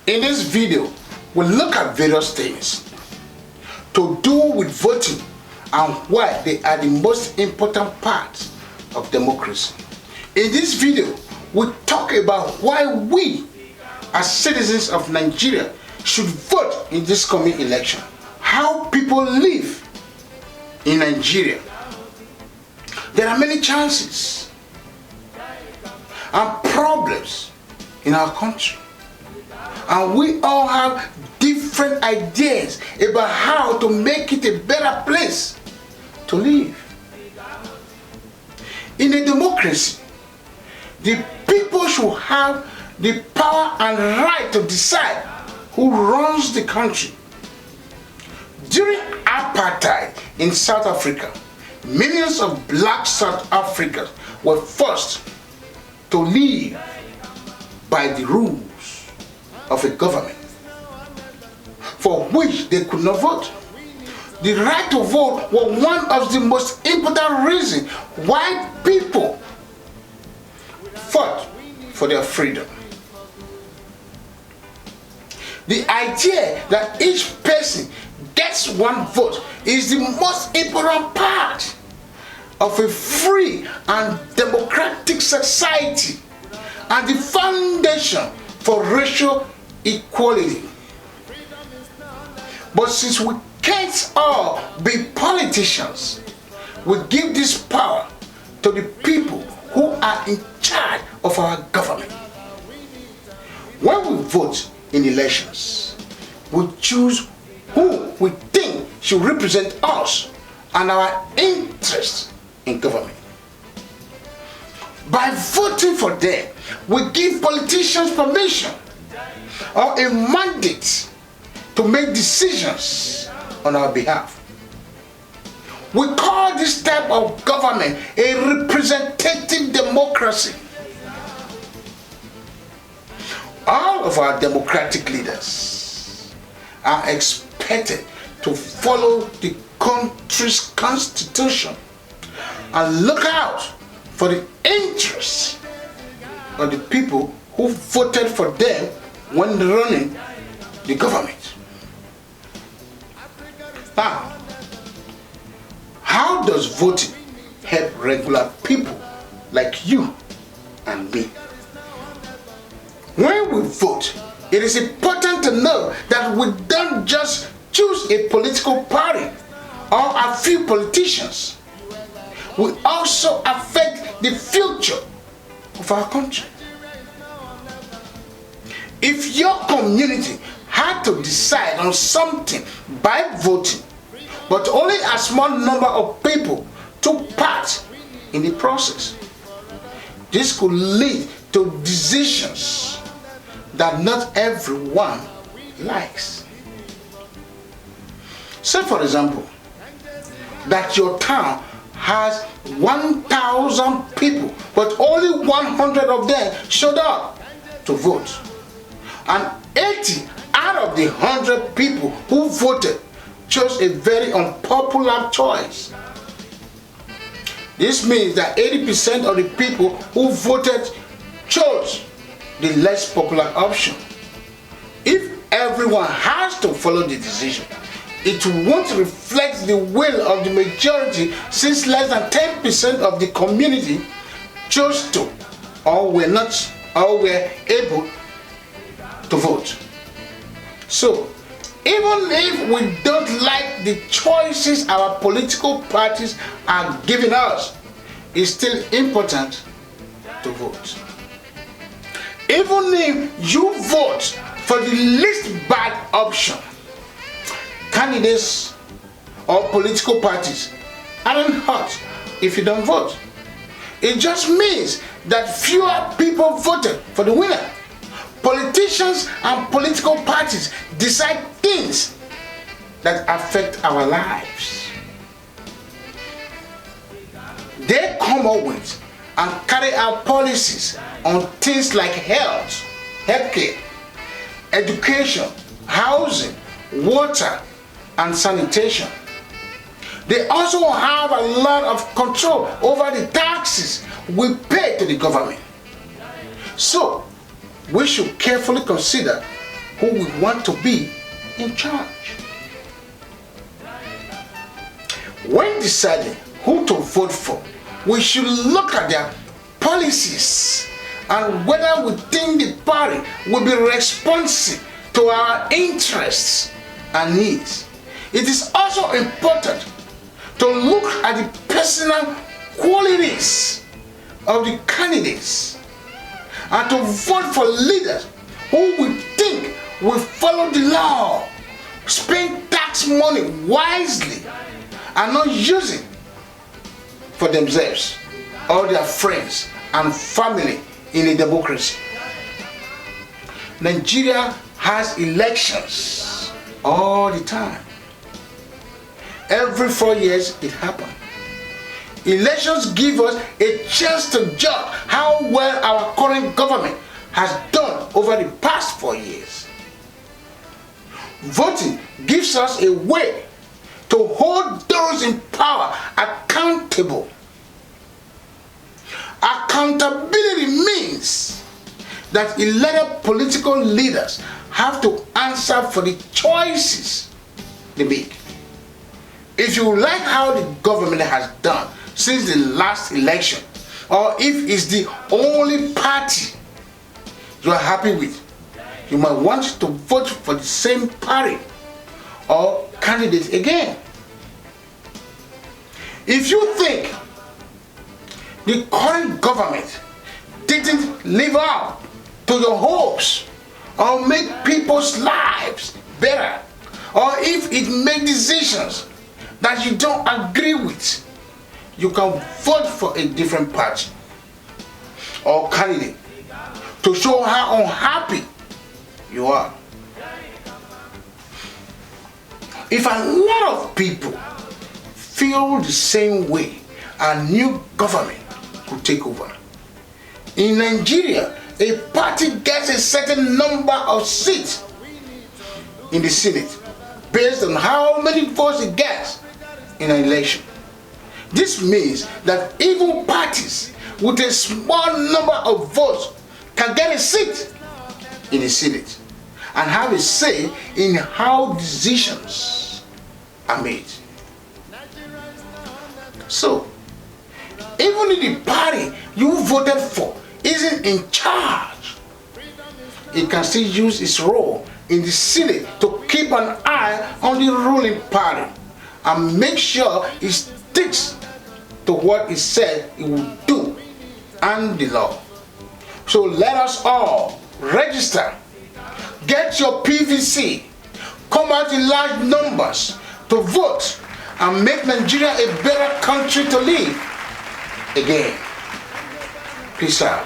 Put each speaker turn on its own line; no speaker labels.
In this video, we'll look at various things to do with voting and why they are the most important part of democracy. In this video, we'll talk about why we, as citizens of Nigeria, should vote in this coming election. How people live in Nigeria. There are many chances and problems in our country, and we all have different ideas about how to make it a better place to live. In a democracy, the people should have the power and right to decide who runs the country. During apartheid in South Africa, millions of black South Africans were forced to live by the rules of a government for which they could not vote. The right to vote was one of the most important reasons why people fought for their freedom. The idea that each person gets one vote is the most important part of a free and democratic society and the foundation for racial equality. But since we can't all be politicians, we give this power to the people who are in charge of our government. When we vote in elections, we choose who we think should represent us and our interests in government. By voting for them, we give politicians permission or a mandate to make decisions on our behalf. We call this type of government a representative democracy. All of our democratic leaders are expected to follow the country's constitution and look out for the interests of the people who voted for them when running the government. Now, how does voting help regular people like you and me? When we vote, it is important to know that we don't just choose a political party or a few politicians. We also affect the future of our country. If your community had to decide on something by voting, but only a small number of people took part in the process, this could lead to decisions that not everyone likes. Say, for example, that your town has 1,000 people, but only 100 of them showed up to vote. And 80 out of the 100 people who voted chose a very unpopular choice. This means that 80% of the people who voted chose the less popular option. If everyone has to follow the decision, it won't reflect the will of the majority, since less than 10% of the community chose to or were able to vote. So, even if we don't like the choices our political parties are giving us, it's still important to vote. Even if you vote for the least bad option, candidates or political parties aren't hurt if you don't vote. It just means that fewer people voted for the winner. Politicians and political parties decide things that affect our lives. They come up with and carry out policies on things like health, healthcare, education, housing, water, and sanitation. They also have a lot of control over the taxes we pay to the government. So, we should carefully consider who we want to be in charge. When deciding who to vote for, we should look at their policies and whether we think the party will be responsive to our interests and needs. It is also important to look at the personal qualities of the candidates and to vote for leaders who we think will follow the law, spend tax money wisely, and not use it for themselves or their friends and family in a democracy. Nigeria has elections all the time. Every 4 years it happens. Elections give us a chance to judge how well our current government has done over the past 4 years. Voting gives us a way to hold those in power accountable. Accountability means that elected political leaders have to answer for the choices they make. If you like how the government has done since the last election, or if it's the only party you are happy with, you might want to vote for the same party or candidate again. If you think the current government didn't live up to your hopes or make people's lives better, or if it made decisions that you don't agree with, you can vote for a different party or candidate to show how unhappy you are. If a lot of people feel the same way, a new government could take over. In Nigeria, a party gets a certain number of seats in the Senate based on how many votes it gets in an election. This means that even parties with a small number of votes can get a seat in the Senate and have a say in how decisions are made. So, even if the party you voted for isn't in charge, it can still use its role in the Senate to keep an eye on the ruling party and make sure it sticks to what it said it would do and the law. So let us all register, get your PVC, come out in large numbers to vote and make Nigeria a better country to live again. Peace out.